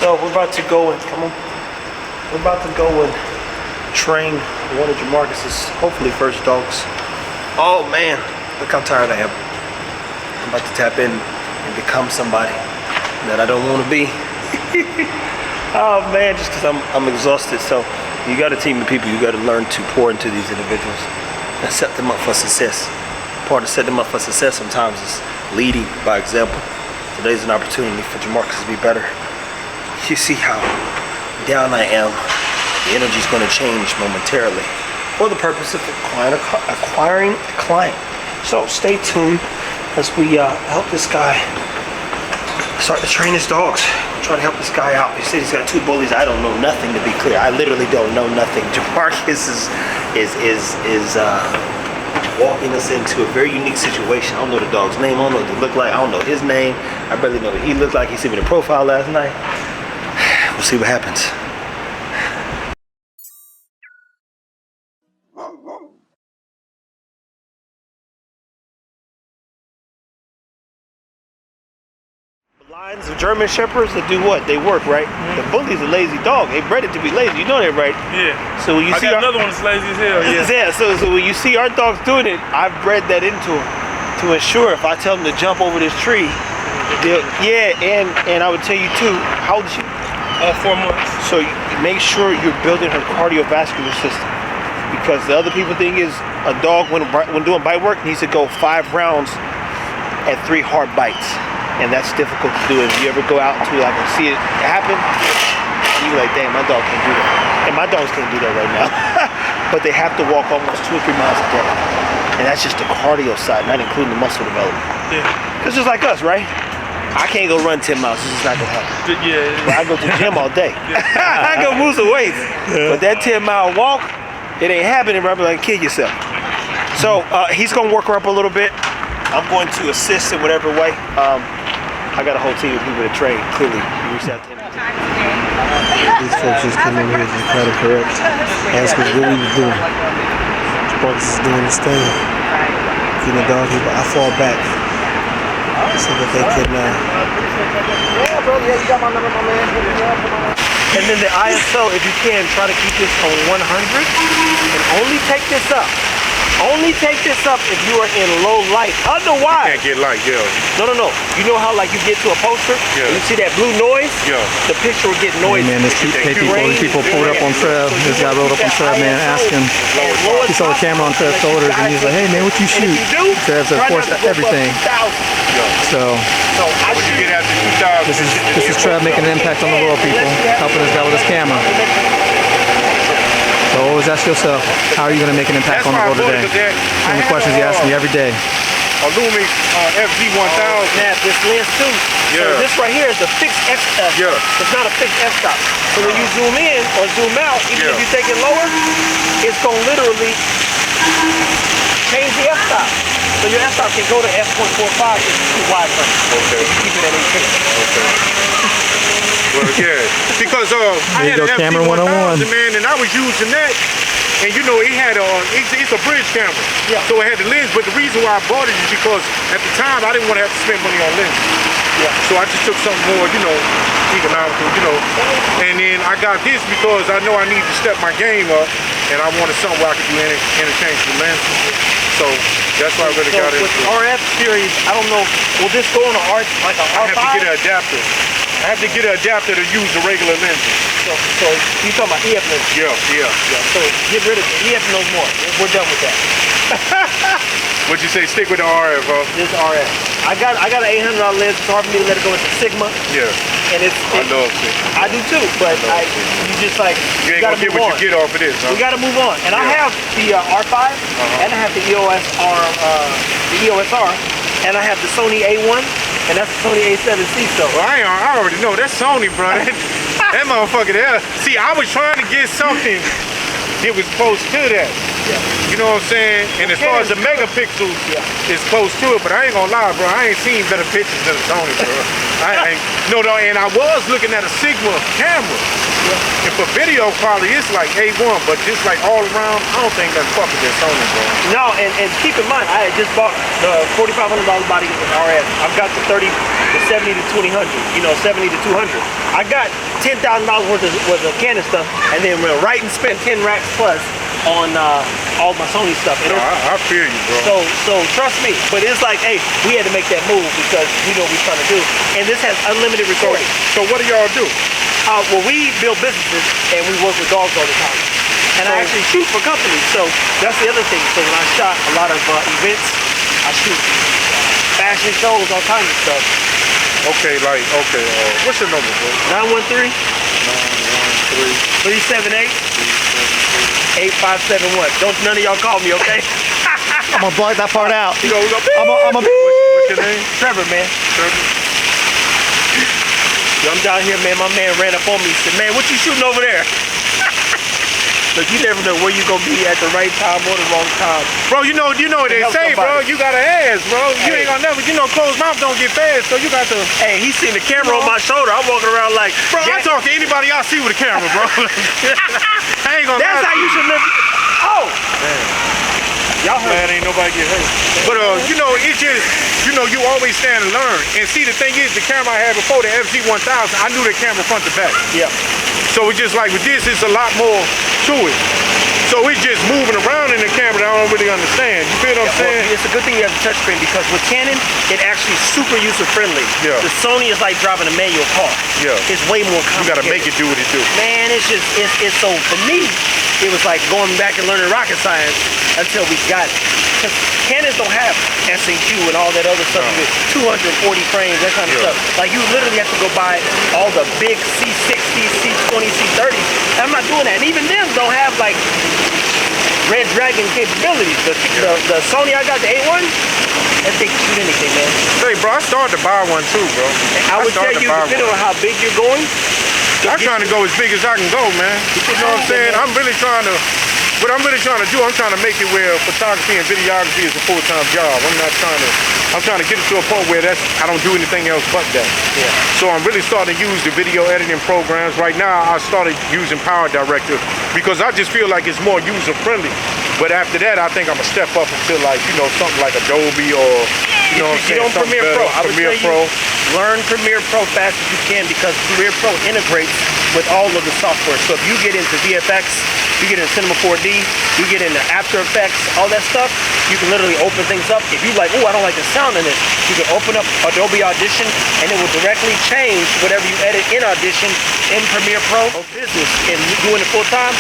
So we're about to go and we're about to go and train one of Jamarcus's hopefully first dogs. Oh man, look how tired I am. I'm about to tap in and become somebody that I don't want to be. Oh man, just because I'm exhausted. So you got a team of people, you got to learn to pour into these individuals and set them up for success. Part of setting them up for success sometimes is leading by example. Today's an opportunity for Jamarcus to be better. You see how down I am. The energy's going to change momentarily for the purpose of acquiring a client. So stay tuned as we help this guy start to train his dogs. Try to help this guy out. He said he's got 2 bullies. I don't know nothing, to be clear. I literally don't know nothing. Jamarcus is walking us into a very unique situation. I don't know the dog's name. I don't know what they look like. I don't know his name. I barely know what he looked like. He sent me the profile last night. We'll see what happens. Lions of German Shepherds that do what? They work, right? The bully's a lazy dog. They bred it to be lazy. You know that, right? Yeah. So when you see another one that's lazy as hell. Yeah. So when you see our dogs doing it, I've bred that into them to ensure if I tell them to jump over this tree, and I would tell you too. How old is she? 4 months. So you make sure you're building her cardiovascular system, because the other people think is a dog when doing bite work needs to go 5 rounds at 3 hard bites. And that's difficult to do. If you ever go out to like see it happen, you're like, damn, my dog can't do that. And my dogs can't do that right now. But they have to walk almost 2 or 3 miles a day. And that's just the cardio side, not including the muscle development. Yeah. It's just like us, right? I can't go run 10 miles. It's just not gonna happen. Yeah. But I go to the gym all day. I go move some weights. But that 10-mile walk, it ain't happening, bro. Like, kill yourself. So he's gonna work her up a little bit. I'm going to assist in whatever way. I got a whole team of people to train. Clearly, you reached out to him. These folks just come in here just try to correct, ask us what we was doing. Jamarcus is doing his thing. Feeding the dogs, I fall back so that they can. Yeah, bro. Yeah, you got my number, my man. And then the ISO, if you can, try to keep this on 100 and only take this up. Only take this up if you are in low light. Otherwise, You can't get light, yeah. No. You know how like you get to a poster, Yeah. you see that blue noise? Yeah. The picture will get noisy. Man, these people pulled up on Trev. This guy rode up on Trev, man, asking. He saw the camera on Trev's shoulders, and he's like, "Hey, man, what you shoot?" Trev said, "Of course, everything." So What you get after 2,000? this is Trev making an impact on the world, people, helping this guy with his camera. So always ask yourself, how are you going to make an impact on the world today? And the questions you ask me every day. A Lumi FG1000. Now this lens too. Yeah. So this right here is a fixed F. Yeah. It's not a fixed f-stop. So when you zoom in or zoom out, even if you take it lower, it's gonna literally change the f-stop. So your f-stop can go to f.45 if it's too wide for you. Okay. Keep it at 18. Okay. Well, yeah, because I had There you go, an camera FG1000, 101. man, and I was using that, and you know, it had it's a bridge camera, Yeah. so it had the lens. But the reason why I bought it is because at the time I didn't want to have to spend money on lenses. Yeah. So I just took something more, you know, economical, you know. And then I got this because I know I need to step my game up, and I wanted something where I could do interchangeable lenses. So that's why I really got it. With the RF series, I don't know, will this go on an R, like an I R5? have to get an adapter. I have to get an adapter to use the regular lenses. So you talking about EF lenses? Yeah. So get rid of the EF no more. We're done with that. What'd you say? Stick with the RF, huh? This RF. I got an $800 lens. It's hard for me to let it go into Sigma. Yeah. And I love it. I do too, but you just like You ain't gonna get what you get off of this, huh? We gotta move on. And I have the R5, and I have the EOSR, and I have the Sony A1, and that's the Sony A7C. So Well, I already know that's Sony, bro. That motherfucker there. See, I was trying to get something that was close to that. You know what I'm saying? And as far as the megapixels, it's close to it, but I ain't gonna lie, bro. I ain't seen better pictures than a Sony, bro. I ain't. No, and I was looking at a Sigma camera. And for video quality, it's like A1, but just like all around, I don't think that's fucking than Sony, bro. No, and keep in mind, I had just bought the $4,500 body RS. I've got the 70 to 2000, you know, 70 to 200. I got $10,000 worth of Canon stuff, and then went right and spent 10 racks plus on all my Sony stuff. And I feel you, bro. So trust me, but it's like, hey, we had to make that move because we know what we're trying to do. And this has unlimited recording. So what do y'all do? Well, we build businesses and we work with dogs all the time. And I actually shoot for companies, so that's the other thing. So when I shot a lot of events, I shoot fashion shows, all kinds of stuff. Okay, what's your number, bro? 913 378 8571. Don't none of y'all call me, okay? I'm gonna block that part out. We go I'm a what's your name? Trevor, man. Trevor. Yo, I'm down here, man. My man ran up on me. He said, man, what you shooting over there? Look, you never know where you gonna be at the right time or the wrong time. Bro, you know what they say, bro. You gotta ask, bro. You ain't gonna never, closed mouth don't get fast, so you got to. Hey, he seen the camera on my shoulder. I'm walking around like, bro, I talk to anybody I see with a camera, bro. I ain't gonna. That's how you should live. Oh, y'all heard. Man, ain't nobody get hurt. But you know, it's just, you always stand and learn. And see, the thing is, the camera I had before, the FZ1000, I knew the camera front to back. Yeah. So it's just like with this, it's a lot more to it. So it's just moving around in the camera that I don't really understand. You feel what I'm saying? Well, it's a good thing you have the touchscreen because with Canon, it actually super user friendly. Yeah. The Sony is like driving a manual car. Yeah. It's way more complicated. You gotta make it do what it do. Man, it's so, for me, it was like going back and learning rocket science until we got it. Because Canons don't have S&Q and all that other stuff with 240 frames, that kind of stuff. Like you literally have to go buy all the big C60, C20, C30s. I'm not doing that. And even them don't have like Red Dragon capabilities. The Sony I got, the A1, that thing can shoot anything, man. Hey, bro, I started to buy one too, bro. I would tell you, depending on how big you're going, I'm trying to go as big as I can go, man. You know what I'm saying? What I'm really trying to do, I'm trying to make it where photography and videography is a full-time job. I'm trying to get it to a point where I don't do anything else but that. Yeah. So I'm really starting to use the video editing programs. Right now, I started using Power Director because I just feel like it's more user-friendly. But after that, I think I'm gonna step up until something like Adobe or, you know what I'm saying? Get on Premiere Pro. I would Premiere tell Pro. Learn Premiere Pro fast as you can because Premiere Pro integrates with all of the software. So if you get into VFX, you get into Cinema 4D, you get into After Effects, all that stuff, you can literally open things up. If you like, oh, I don't like the sound in this, you can open up Adobe Audition and it will directly change whatever you edit in Audition in Premiere Pro. Business and doing it full time,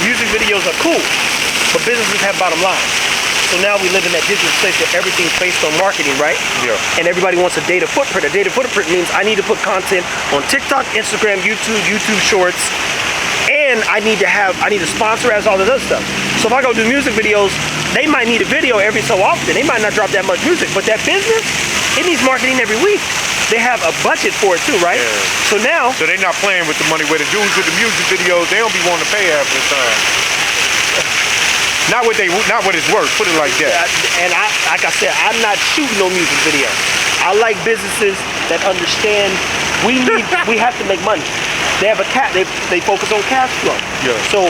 music videos are cool, but businesses have bottom lines. So now we live in that digital space where everything's based on marketing, right? Yeah. And everybody wants a data footprint. A data footprint means I need to put content on TikTok, Instagram, YouTube Shorts, and I need to sponsor as all this other stuff. So if I go do music videos, they might need a video every so often. They might not drop that much music, but that business, it needs marketing every week. They have a budget for it too, right? Yeah. So they're not playing with the money. Where the dudes with the music videos, they don't be wanting to pay half the time. Not what it's worth, put it like that. And like I said, I'm not shooting no music video. I like businesses that understand we have to make money. They have they focus on cash flow. Yeah. So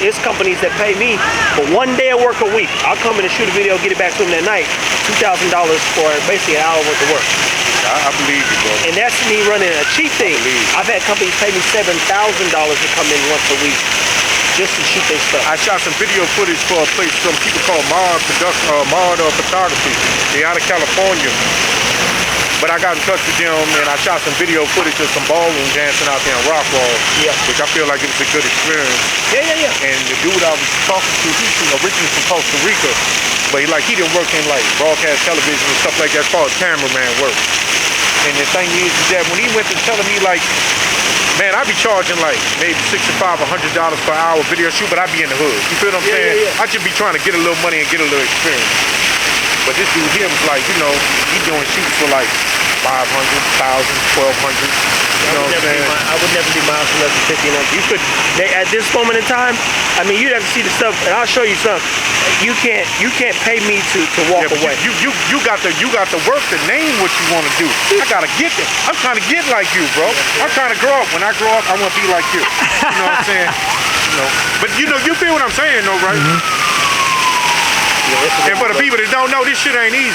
it's companies that pay me for 1 day of work a week. I'll come in and shoot a video, get it back to them that night, $2,000 for basically an hour worth of work. I believe you, bro. And that's me running a cheap thing. I've had companies pay me $7,000 to come in once a week just to shoot their stuff. I shot some video footage for a place, some people called Mod Photography. They're out of California. But I got in touch with them and I shot some video footage of some ballroom dancing out there in Rockwall. Yeah. Which I feel like it was a good experience. Yeah. And the dude I was talking to, he's originally from Costa Rica. But he didn't work in like broadcast television and stuff like that as far as cameraman work. And the thing is that when he went to telling me like, man, I be charging like maybe $65, $100 per hour video shoot, but I be in the hood. You feel what I'm saying? Yeah. I just be trying to get a little money and get a little experience. But this dude here was like, he doing shoots for like 500, 1,000, 1,200. You know what I'm saying? I would never be miles from less than 50 and up. You could, at this moment in time, I mean, you'd have to see the stuff, and I'll show you some. You can't pay me to walk Yeah, away. you got the work to name what you want to do. I gotta get there. I'm trying to get like you, bro. I'm trying to grow up. When I grow up, I want to be like you. You know what I'm saying? But you feel what I'm saying, though, right? Yeah, and for the people that don't know, this shit ain't easy.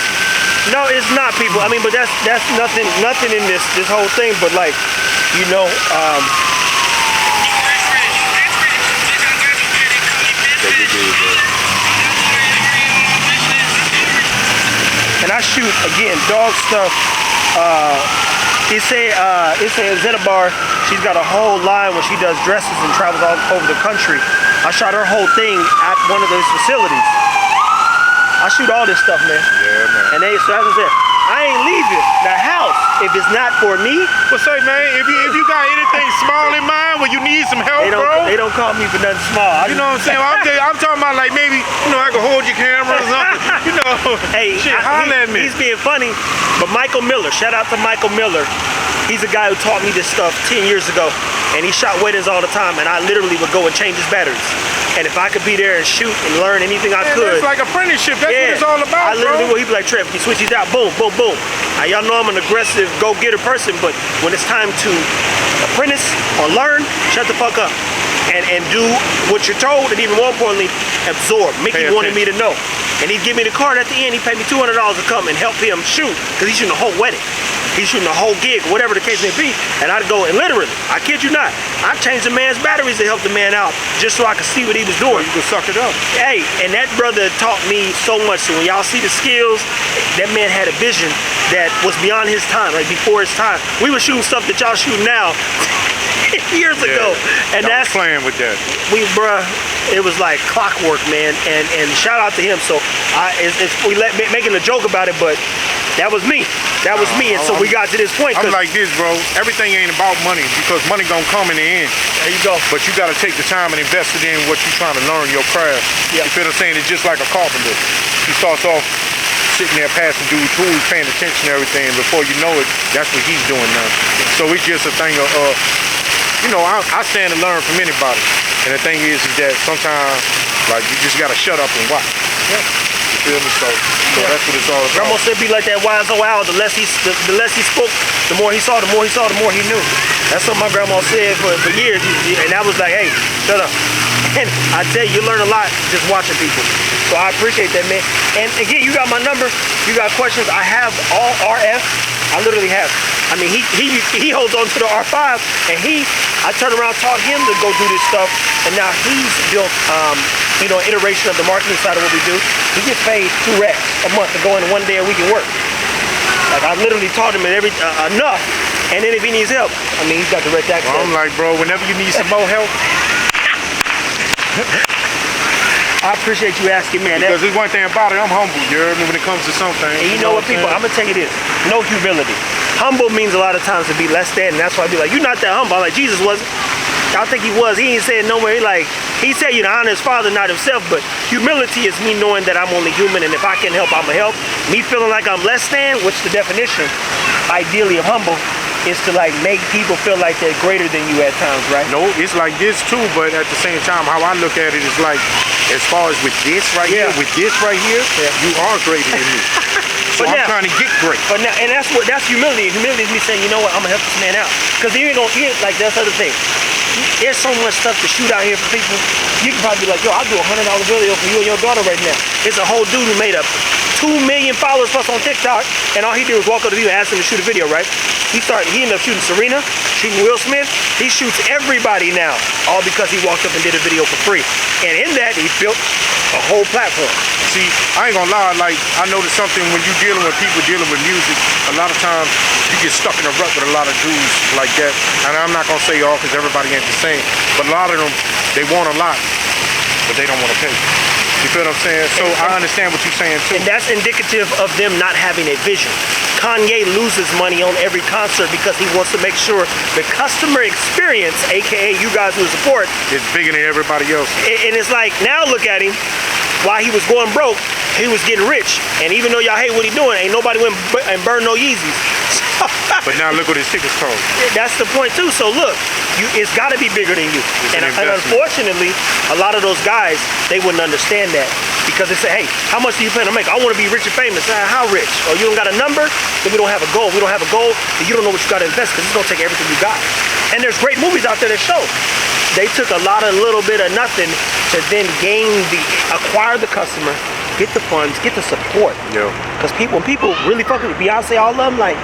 No, it's not, people. I mean, but that's nothing in this whole thing. But like, you know, and I shoot again dog stuff. It says Zetabar. She's got a whole line when she does dresses and travels all over the country. I shot her whole thing at one of those facilities. I shoot all this stuff, man. Yeah, man. And so as I said, I ain't leaving the house if it's not for me. But say, man, if you got anything small in mind where you need some help, they don't call me for nothing small. You know what I'm saying? I'm talking about like maybe, I can hold your camera or something. Hey, shit, holla at me. He's being funny, but Michael Miller, shout out to Michael Miller. He's a guy who taught me this stuff 10 years ago, and he shot weddings all the time, and I literally would go and change his batteries. And if I could be there and shoot and learn anything I could. It's like apprenticeship. That's what it's all about, I literally would. He'd be like, Trev, you switch these out, boom, boom, boom. Now, y'all know I'm an aggressive, go-getter person, but when it's time to apprentice or learn, shut the fuck up. And do what you're told, and even more importantly, absorb. Mickey wanted me to know. And he'd give me the card at the end. He paid me $200 to come and help him shoot, because he's shooting the whole wedding. He's shooting the whole gig, whatever the case may be. And I'd go, and literally, I kid you not, I'd change the man's batteries to help the man out, just so I could see what he was doing. You could suck it up. Hey, and that brother taught me so much. So when y'all see the skills, that man had a vision that was beyond his time, like before his time. We were shooting stuff that y'all shooting now years ago. And that's playing with that. Bruh, it was like clockwork, man. And shout out to him. So making a joke about it, but that was me. That was me, and so we got to this point. I'm like this, bro. Everything ain't about money, because money gonna come in the end. There you go. But you gotta take the time and invest it in what you're trying to learn, your craft. Yeah. You feel what I'm saying? It's just like a carpenter. He starts off sitting there passing dude tools, paying attention to everything. Before you know it, that's what he's doing now. So it's just a thing of, I stand to learn from anybody. And the thing is that sometimes, like, you just gotta shut up and watch. Yeah. You feel me? So that's what it's all about. Grandma said, be like that wise old owl. The less he spoke, the more he saw. The more he saw, the more he knew. That's what my grandma said for years. And I was like, hey, shut up. And I tell you, you learn a lot just watching people. So I appreciate that, man. And again, you got my number. You got questions. I have all RF. I literally have. I mean, he holds on to the R5, and I turned around, taught him to go do this stuff, and now he's built, an iteration of the marketing side of what we do. He gets paid $2 racks a month to go in 1 day a week and work. Like, I literally taught him enough, and then if he needs help, I mean, he's got direct access. Well, I'm like, bro, whenever you need some more help. I appreciate you asking, man. Because there's one thing about it, I'm humble, you heard me, when it comes to something. And you know what, people, I'm going to tell you this. No humility. Humble means a lot of times to be less than, and that's why I be like, you're not that humble. I'm like, Jesus wasn't. I think he was. He ain't saying nowhere. He said, honor his father, not himself. But humility is me knowing that I'm only human, and if I can help, I'm going to help. Me feeling like I'm less than, which the definition, ideally, of humble, is to like make people feel like they're greater than you at times, right? No, it's like this too, but at the same time, how I look at it is like, as far as with this right here, you are greater than me. So I'm trying to get great. But now, and that's humility. Humility is me saying, you know what, I'm gonna help this man out. Because like that's the other thing. There's so much stuff to shoot out here for people. You can probably be like, yo, I'll do $100 video for you and your daughter right now. It's a whole dude who made up 2 million followers plus on TikTok, and all he did was walk up to you and ask him to shoot a video, right? He ended up shooting Serena, shooting Will Smith. He shoots everybody now, all because he walked up and did a video for free. And in that, he built a whole platform. See, I ain't gonna lie, like, I noticed something when you're dealing with people dealing with music, a lot of times you get stuck in a rut with a lot of dudes like that. And I'm not gonna say all, because everybody ain't the same, but a lot of them, they want a lot, but they don't want to pay. You feel what I'm saying? So I understand what you're saying too. And that's indicative of them not having a vision. Kanye loses money on every concert because he wants to make sure the customer experience, aka you guys who support, is bigger than everybody else. And it's like, now look at him. While he was going broke, he was getting rich. And even though y'all hate what he doing, ain't nobody went and burned no Yeezys. But now look what his tickets cost. That's the point too. So look, it's got to be bigger than you. And unfortunately, a lot of those guys, they wouldn't understand that because they say, hey, how much do you plan to make? I want to be rich and famous. How rich? Or you don't got a number? Then we don't have a goal. We don't have a goal. Then you don't know what you got to invest because it's gonna take everything you got. And there's great movies out there that show they took a lot of little bit of nothing to then acquire the customer, get the funds, get the support. Yeah. Because when people really fuck with Beyonce, all of them, like,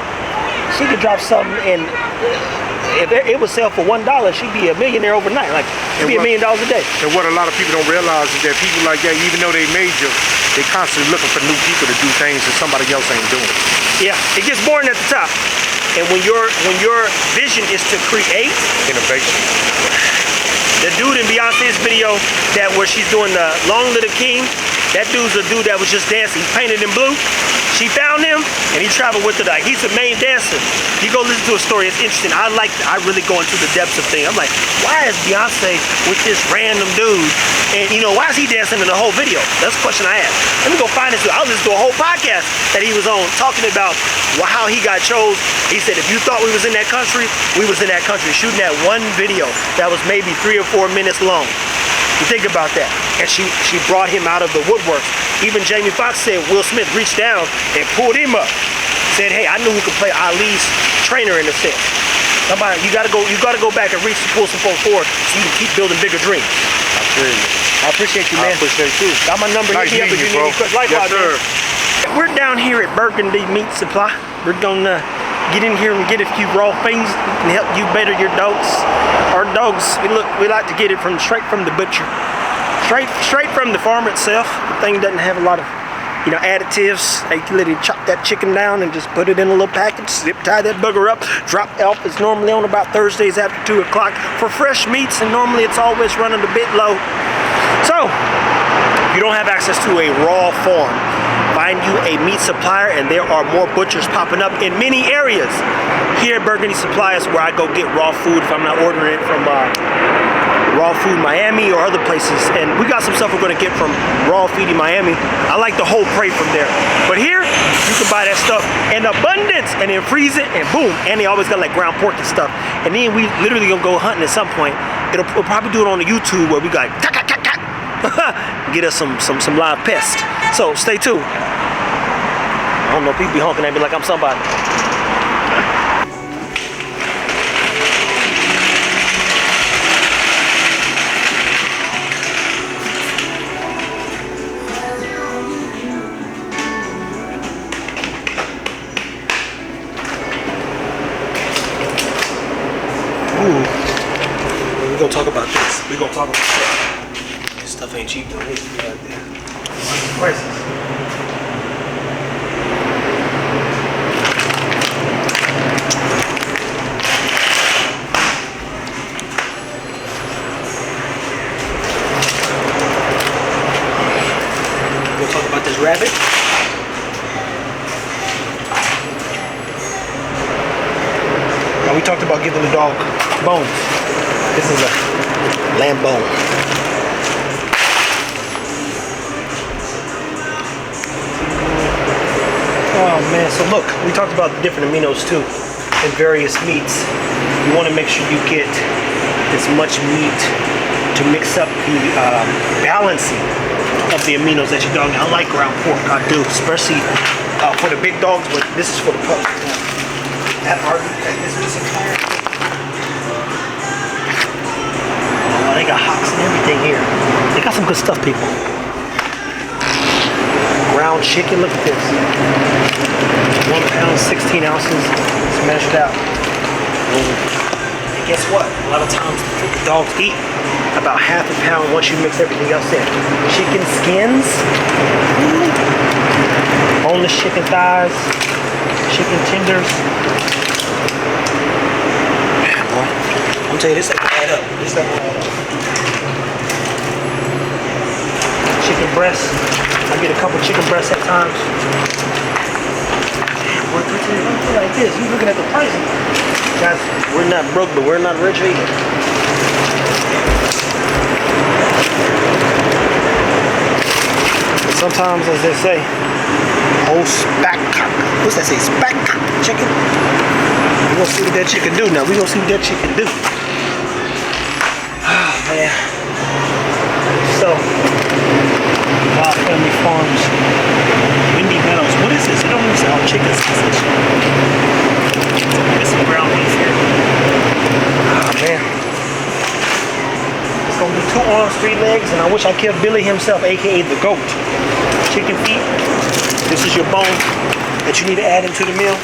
she could drop something and if it would sell for $1, she'd be a millionaire overnight. Like, she'd be $1 million a day. And what a lot of people don't realize is that people like that, even though they major, they constantly looking for new people to do things that somebody else ain't doing. Yeah, it gets boring at the top. And when your vision is to create Innovation. the dude in Beyonce's video where she's doing the Long Live the King, that dude's a dude that was just dancing. He painted in blue. She found him and he traveled with her. Like, he's the main dancer. You go listen to a story, it's interesting. I really go into the depths of things. I'm like, why is Beyonce with this random dude? And why is he dancing in the whole video? That's the question I asked. Let me go find this. I'll listen to a whole podcast that he was on talking about how he got chose. He said, if you thought we was in that country, we was in that country shooting that one video that was maybe 3 or 4 minutes long. You think about that. And she brought him out of the woodworks. Even Jamie Foxx said Will Smith reached down and pulled him up. Said, hey, I knew who could play Ali's trainer in a sense. Somebody, you gotta go back and pull some folks forward so you can keep building bigger dreams. I feel you. I appreciate you, man. I appreciate you. Got my number. Nice Hit me up if you meeting you, need bro. any questions. Likewise, Yes, sir. man. We're down here at Burgundy Meat Supply. We're gonna get in here and get a few raw things that can help you better your dogs. Our dogs, we like to get it straight from the butcher. Straight from the farmer itself. The thing doesn't have a lot of additives. They literally chop that chicken down and just put it in a little package, zip tie that bugger up, drop off. It's normally on about Thursdays after 2 o'clock for fresh meats, and normally it's always running a bit low. So, if you don't have access to a raw farm, find you a meat supplier, and there are more butchers popping up in many areas. Here at Burgundy Supply is where I go get raw food if I'm not ordering it from Raw Food Miami or other places. And we got some stuff we're gonna get from Raw Feeding Miami. I like the whole crate from there. But here, you can buy that stuff in abundance and then freeze it and boom. And they always got like ground pork and stuff. And then we literally gonna go hunting at some point. We'll probably do it on the YouTube where we got get us some live pests. So stay tuned. I don't know, people be honking at me like I'm somebody. We're gonna talk about this. We're gonna talk about that. This stuff ain't cheap though. It be out there. Prices. We're gonna talk about this rabbit. Now we talked about giving the dog bones. This is a lamb bone. Oh man, so look, we talked about the different aminos too in various meats. You want to make sure you get as much meat to mix up the balancing of the aminos that your dog. I like ground pork, I do, especially for the big dogs, but this is for the pups. That part, this piece of fire. They got hops and everything here. They got some good stuff, people. Ground chicken, look at this. 1 pound, 16 ounces, smashed out. And guess what? A lot of times the dogs eat about half a pound once you mix everything else in. Chicken skins, boneless chicken thighs, chicken tenders. Man, boy, I'm telling you, this ain't gonna add up. This ain't gonna add up. Chicken breasts. I get a couple chicken breasts at times. We're like this. You looking at the prices. Guys, we're not broke, but we're not rich either. Sometimes, as they say, Whole spack. What's that say? Spack chicken. We're gonna see what that chicken do now. We're gonna see what that chicken do. Oh man. So, Wild Family Farms, Windy Meadows. What is this? It don't even sound chicken sausage. There's some ground beef here. Oh man. It's gonna be 2 arms, 3 legs, and I wish I kept Billy himself, aka the goat. Chicken feet. This is your bone that you need to add into the meal.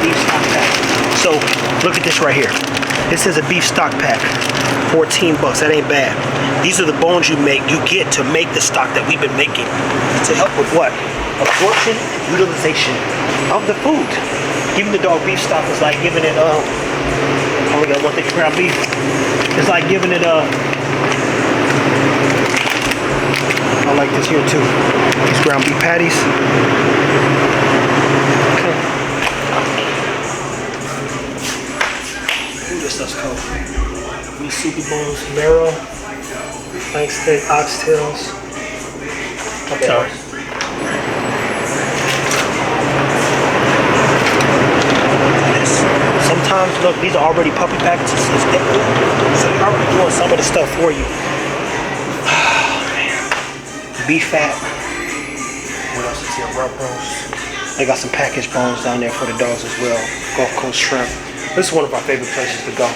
Beef stock pack. So look at this right here. This is a beef stock pack. 14 bucks. That ain't bad. These are the bones you get to make the stock that we've been making to help with what? Absorption and utilization of the food. Giving the dog beef stock is like giving it only got one thing, ground beef. It's like giving it I like this here too. These ground beef patties. Okay. Ooh, this stuff's cold. These soupy bones, marrow, flank steak, oxtails. Okay. Sometimes, look, these are already puppy packages, so they're already doing some of the stuff for you. Beef fat. What else is here? Rub roast. They got some packaged bones down there for the dogs as well. Gulf Coast shrimp. This is one of our favorite places to go.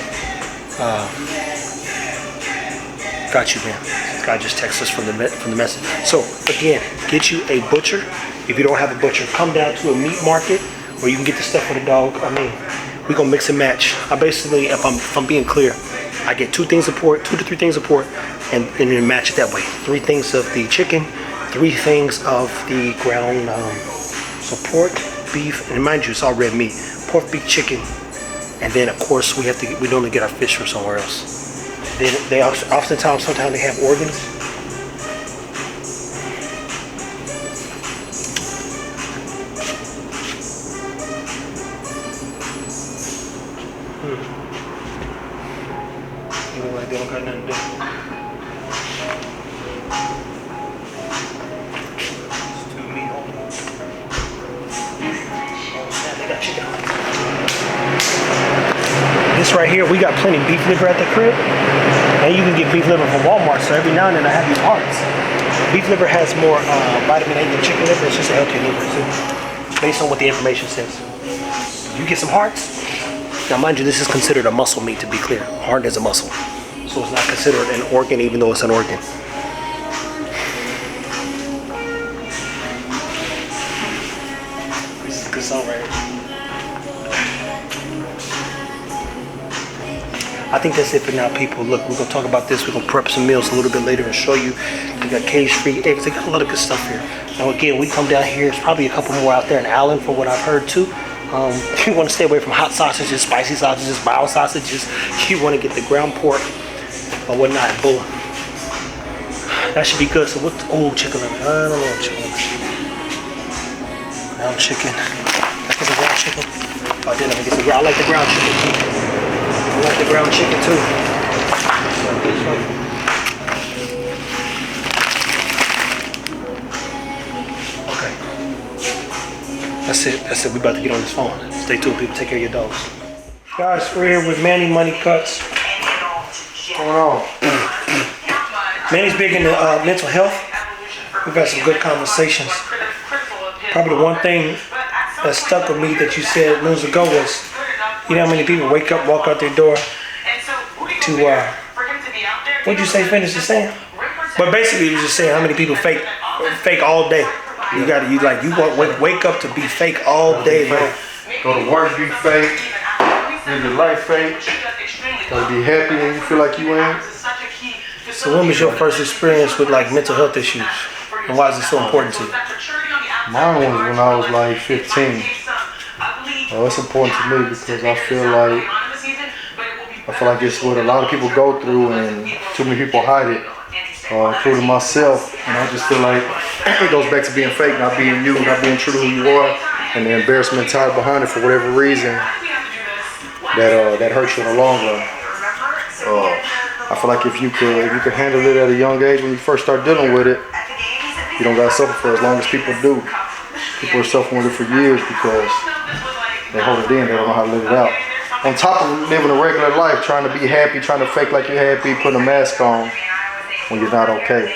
Got you, man. This guy just texted us from the message. So again, get you a butcher. If you don't have a butcher, come down to a meat market where you can get the stuff for the dog. I mean, we're gonna mix and match. I basically, if I'm being clear, I get 2 things of pork, 2 to 3 things of pork, and then match it that way. 3 things of the chicken, 3 things of the ground. So pork, beef, and mind you, it's all red meat. Pork, beef, chicken, and then of course we normally get our fish from somewhere else. Then they sometimes they have organs. You look like they don't got nothing to do. It's 2 meat only. Oh snap, they got chicken hearts. This right here, we got plenty of beef liver at the crib. And you can get beef liver from Walmart, so every now and then I have these hearts. Beef liver has more vitamin A than chicken liver. It's just a healthier liver too, based on what the information says. You get some hearts. Now mind you, this is considered a muscle meat, to be clear. Heart is a muscle. So it's not considered an organ even though it's an organ. This is a good song right here. I think that's it for now, people. Look, we're gonna talk about this. We're gonna prep some meals a little bit later and show you. We got cage-free eggs. They got a lot of good stuff here. Now again, we come down here. There's probably a couple more out there in Allen from what I've heard too. If you want to stay away from hot sausages, spicy sausages, mild sausages, you want to get the ground pork or whatnot. Boom. That should be good. So what's chicken liver? I don't know chicken liver. Ground chicken. That's the ground chicken. Oh, then I get some. I like the ground chicken too. I like the ground chicken too. Okay. That's it. We about to get on this phone. Stay tuned, people. Take care of your dogs. Guys, we're here with Manny Money Cuts. What's going on? Manny's big into mental health. We've had some good conversations. Probably the one thing that stuck with me that you said moons ago was, you know how many people walk out their door to, what'd you say, finish the saying? But basically it was just saying how many people fake all day. You wake up to be fake all day, man. Go to work, be fake. Live your life fake. Gotta be happy when you feel like you ain't. So when was your first experience with like mental health issues? And why is it so important to you? Mine was when I was like 15. It's important to me because I feel like it's what a lot of people go through and too many people hide it, including myself. And I just feel like it goes back to being fake, not being you, not being true to who you are, and the embarrassment tied behind it for whatever reason that hurts you in the long run. I I feel like if you could handle it at a young age when you first start dealing with it, you don't gotta suffer for as long as people do. People are suffering with it for years because they hold it in, they don't know how to live it out. On top of living a regular life, trying to be happy, trying to fake like you're happy, putting a mask on when you're not okay.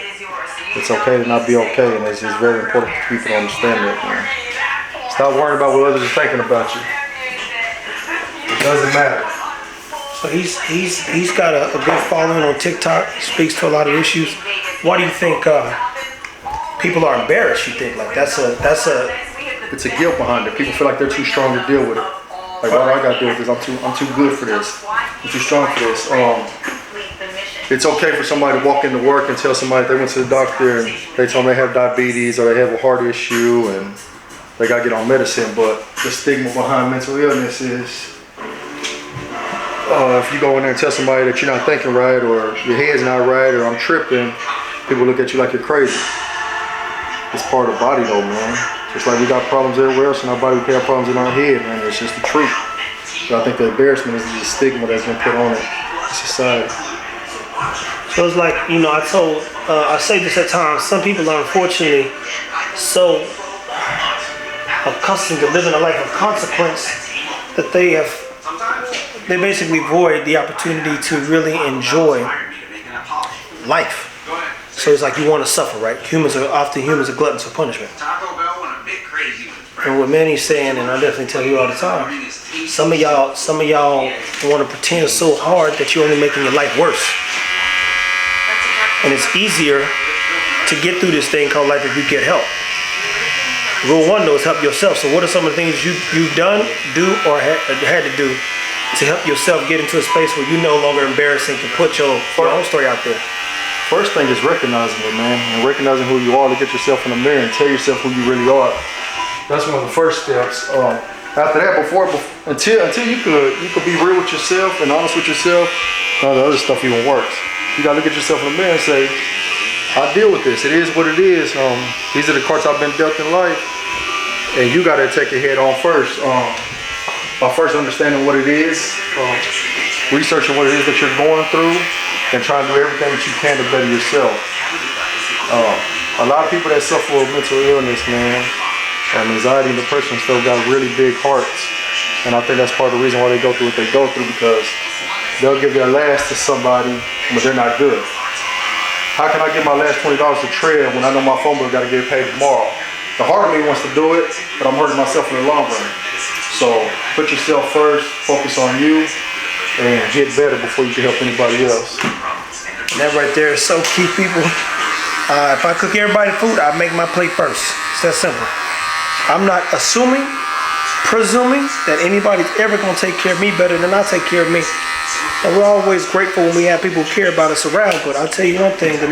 It's okay to not be okay, and it's just very important for people to understand that, man. Stop worrying about what others are thinking about you. It doesn't matter. So he's got a good following on TikTok. He speaks to a lot of issues. Why do you think people are embarrassed? You think like that's a It's a guilt behind it. People feel like they're too strong to deal with it. Like, why do I gotta deal with this? I'm too good for this. I'm too strong for this. It's okay for somebody to walk into work and tell somebody they went to the doctor and they told them they have diabetes or they have a heart issue and they gotta get on medicine. But the stigma behind mental illness is if you go in there and tell somebody that you're not thinking right or your head's not right or I'm tripping, people look at you like you're crazy. It's part of the body though, man. Just like we got problems everywhere else in our body, we have problems in our head, man. It's just the truth. But I think the embarrassment is the stigma that's been put on it in society. So it's like, you know, I say this at times, some people are unfortunately so accustomed to living a life of consequence that they basically void the opportunity to really enjoy life. So it's like you want to suffer, right? Humans are gluttons for punishment. And what Manny's saying, and I definitely tell you all the time, some of y'all want to pretend so hard that you're only making your life worse. And it's easier to get through this thing called life if you get help. Rule one though is help yourself. So what are some of the things you've done, do, or had to do to help yourself get into a space where you're no longer embarrassed and can put your own story out there? First thing is recognizing it, man, and recognizing who you are. To get yourself in the mirror and tell yourself who you really are. That's one of the first steps. After that, until you could be real with yourself and honest with yourself, none of the other stuff even works. You gotta look at yourself in the mirror and say, I deal with this. It is what it is. These are the cards I've been dealt in life, and you gotta take it head on first. By first understanding what it is, researching what it is that you're going through, and trying to do everything that you can to better yourself. A lot of people that suffer with mental illness, man, anxiety and depression still got really big hearts. And I think that's part of the reason why they go through what they go through, because they'll give their last to somebody, but they're not good. How can I give my last $20 to Tread when I know my phone bill got to get paid tomorrow? The heart of me wants to do it, but I'm hurting myself in the long run. So put yourself first, focus on you, and get better before you can help anybody else. And that right there is so key, people. If I cook everybody food, I make my plate first. It's that simple. I'm not presuming that anybody's ever gonna take care of me better than I take care of me. And we're always grateful when we have people who care about us around, but I'll tell you one thing, the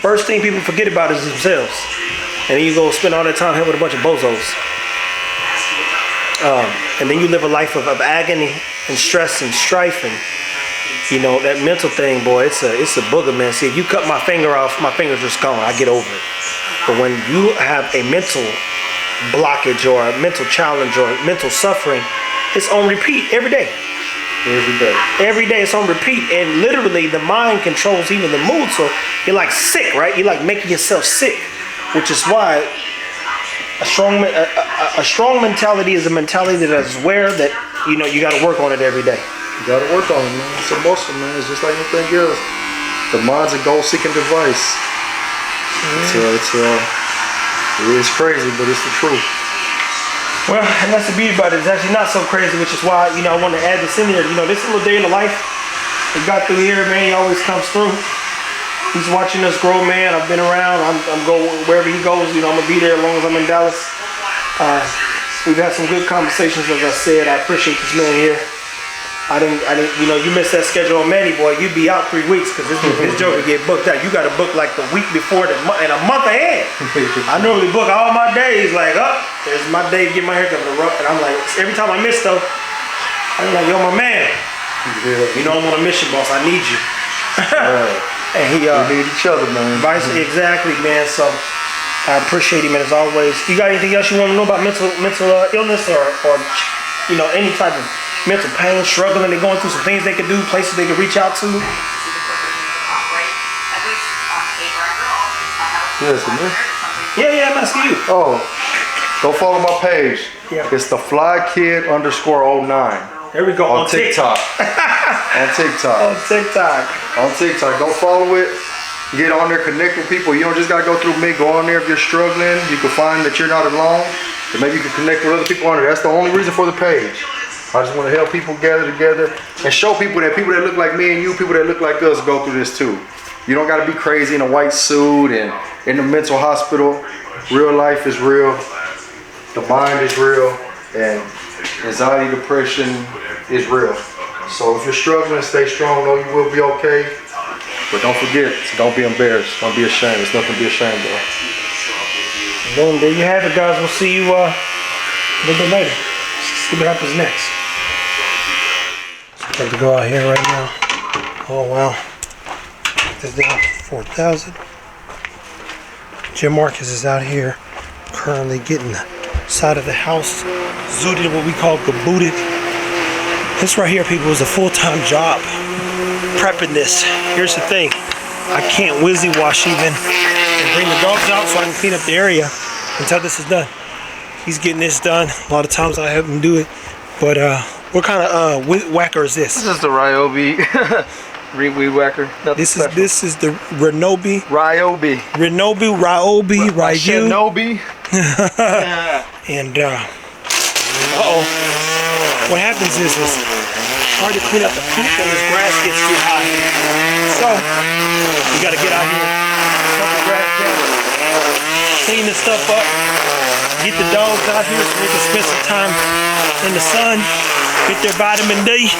first thing people forget about is themselves. And then you go spend all that time here with a bunch of bozos. And then you live a life of agony and stress and strife, and you know, that mental thing, boy, it's a booger, man. See, if you cut my finger off, my finger's just gone. I get over it. But when you have a mental blockage or a mental challenge or mental suffering, it's on repeat every day. Every day it's on repeat, and literally the mind controls even the mood. So you're like sick, right? You're like making yourself sick, which is why a strong mentality is a mentality that is aware that, you know, you got to work on it every day. You got to work on it, man. It's a muscle, man. It's just like anything else. The mind's a goal-seeking device. It's crazy, but it's the truth. Well, and that's the beauty about it. It's actually not so crazy, which is why, you know, I want to add this in here. You know, this little day in the life, we got through here, man. He always comes through. He's watching us grow, man. I've been around. I'm going wherever he goes. You know, I'm gonna be there as long as I'm in Dallas. We've had some good conversations, as I said. I appreciate this man here. I didn't. You know, you missed that schedule on Manny, boy. You'd be out 3 weeks because this joker get booked out. You got to book like the week before and a month ahead. I normally book all my days. Like, there's my day to get my hair cut and I'm like, every time I miss though, I'm like, yo, my man. Yeah. You know I'm on a mission, boss. I need you. And we need each other, man. Exactly, man. So I appreciate him, and as always, you got anything else you want to know about mental illness or you know, any type of mental pain, struggling, they're going through some things they could do, places they could reach out to? Yes, man. Yeah, I'm asking you. Oh, go follow my page. Yeah. It's the flykid_09. There we go. On TikTok. On TikTok. On TikTok. On TikTok. Go follow it. Get on there, connect with people. You don't just gotta go through me. Go on there if you're struggling. You can find that you're not alone. And maybe you can connect with other people on there. That's the only reason for the page. I just want to help people gather together and show people that look like me and you, people that look like us, go through this too. You don't gotta be crazy in a white suit and in the mental hospital. Real life is real. The mind is real. And anxiety, depression is real. So if you're struggling, stay strong. Know you will be okay. But don't forget, don't be embarrassed. Don't be ashamed. There's nothing to be ashamed of. Boom, there you have it, guys. We'll see you a little bit later. See what happens next. So about to go out here right now. Oh, wow. This down 4,000. Jim Marcus is out here currently getting the side of the house zooted, what we call kabooted. This right here, people, is a full-time job. Prepping this. Here's the thing. I can't whizzy wash even and bring the dogs out so I can clean up the area until this is done. He's getting this done. A lot of times I help him do it. But what kind of whacker is this? This is the Ryobi weed whacker. This is the Renobi. Ryobi. Ryu. Shinobi. And uh-oh. What happens is it's hard to clean up the poop when this grass gets too high. So you gotta get out here, cut the grass down, clean this stuff up, get the dogs out here so we can spend some time in the sun, get their vitamin D,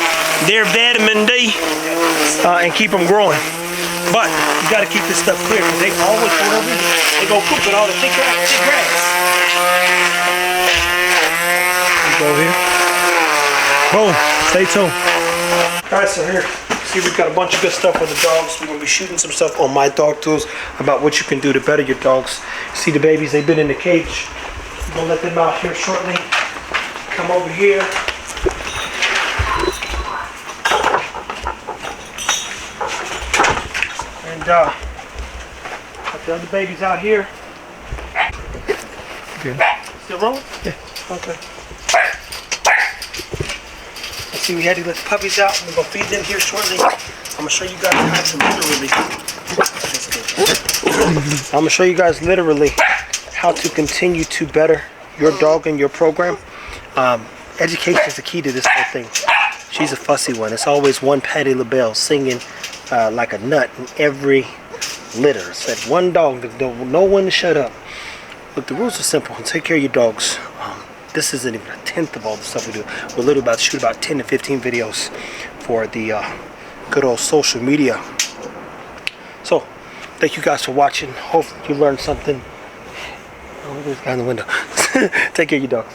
and keep them growing. But you gotta keep this stuff clear because they always go over here, they go poop with all the thick grass. Go here. Boom. Stay tuned. Alright, so here, see, we've got a bunch of good stuff for the dogs. We're gonna be shooting some stuff on my dog tools about what you can do to better your dogs. See the babies, they've been in the cage. We're gonna let them out here shortly. Come over here. And got the other babies out here. Good. Still rolling? Yeah. Okay. See, we had to let the puppies out. We're gonna feed them here shortly. I'm gonna show you guys how to literally how to continue to better your dog and your program. Education is the key to this whole thing. She's a fussy one. It's always one Patti LaBelle singing like a nut in every litter. Said one dog, no one to shut up. Look, the rules are simple. Take care of your dogs. This isn't even a tenth of all the stuff we do. We're literally about to shoot about 10 to 15 videos for the good old social media. So, thank you guys for watching. Hopefully you learned something. Oh, there's a guy in the window. Take care of your dogs.